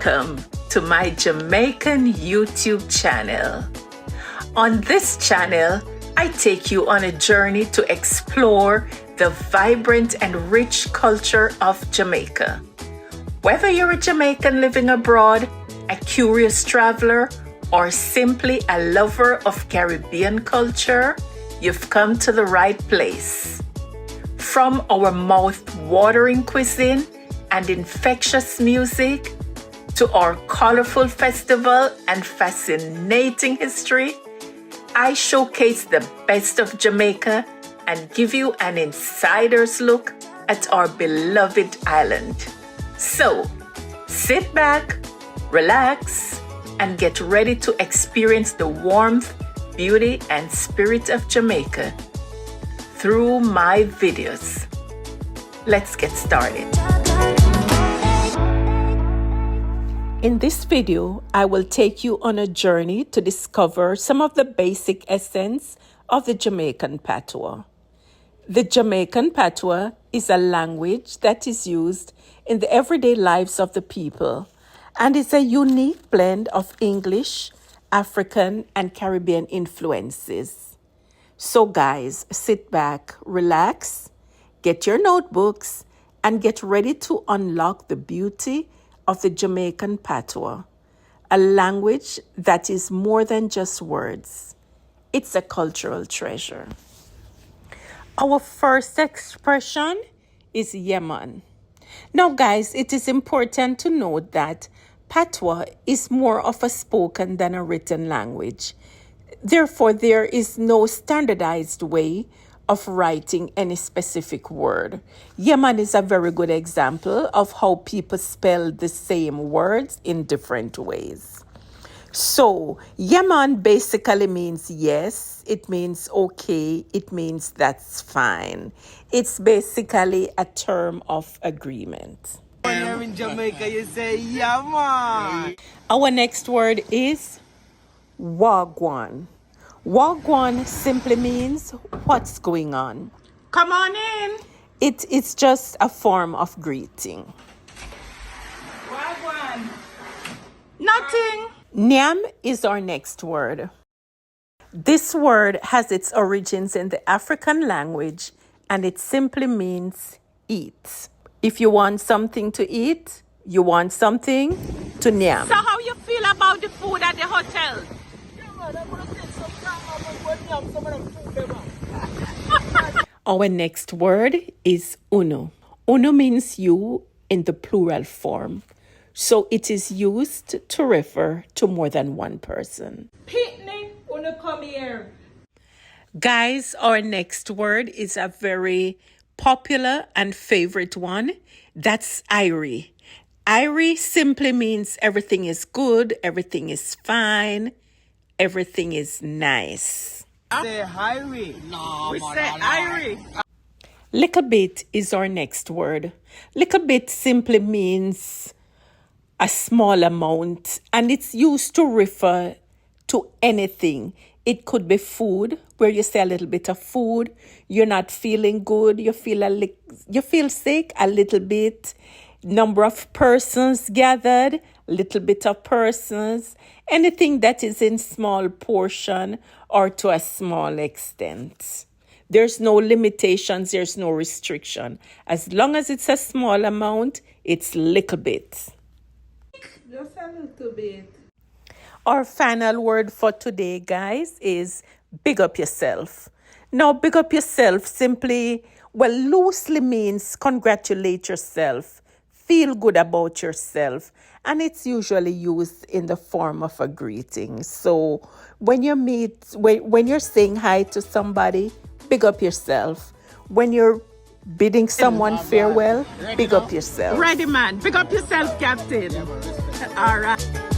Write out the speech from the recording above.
Welcome to my Jamaican YouTube channel. On this channel, I take you on a journey to explore the vibrant and rich culture of Jamaica. Whether you're a Jamaican living abroad, a curious traveler, or simply a lover of Caribbean culture, you've come to the right place. From our mouth-watering cuisine and infectious music, to our colorful festival and fascinating history, I showcase the best of Jamaica and give you an insider's look at our beloved island. So, sit back, relax, and get ready to experience the warmth, beauty, and spirit of Jamaica through my videos. Let's get started. In this video, I will take you on a journey to discover some of the basic essence of the Jamaican Patois. The Jamaican Patois is a language that is used in the everyday lives of the people and is a unique blend of English, African, and Caribbean influences. So guys, sit back, relax, get your notebooks, and get ready to unlock the beauty of the Jamaican Patois, a language that is more than just words. It's a cultural treasure. Our first expression is Yemen. Now guys, it is important to note that Patois is more of a spoken than a written language. Therefore, there is no standardized way of writing any specific word. Yemen is a very good example of how people spell the same words in different ways. So, Yemen basically means yes, it means okay, it means that's fine. It's basically a term of agreement. When you're in Jamaica, you say, yeah, man. Our next word is Wagwan. Wagwan simply means what's going on. Come on in. It's just a form of greeting. Wagwan. Nothing. Nyam is our next word. This word has its origins in the African language and it simply means eat. If you want something to eat, you want something to nyam. So how you feel about the food at the hotel? Our next word is uno. Uno means you in the plural form. So it is used to refer to more than one person. Pitney, uno come here. Guys, our next word is a very popular and favorite one. That's Irie. Irie simply means everything is good, everything is fine, everything is nice. Say Irie. No, we say Irie. Little bit is our next word. Little bit simply means a small amount and it's used to refer to anything. It could be food, where you say a little bit of food. You're not feeling good. You feel sick a little bit. Number of persons gathered, little bit of persons. Anything that is in small portion or to a small extent. There's no limitations. There's no restriction. As long as it's a small amount, it's little bit. Just a little bit. Our final word for today, guys, is big up yourself. Now, big up yourself simply, loosely means congratulate yourself, feel good about yourself, and it's usually used in the form of a greeting. So when you when you're saying hi to somebody, big up yourself. When you're bidding someone farewell, big up yourself. Ready, man. Big up yourself, Captain. All right.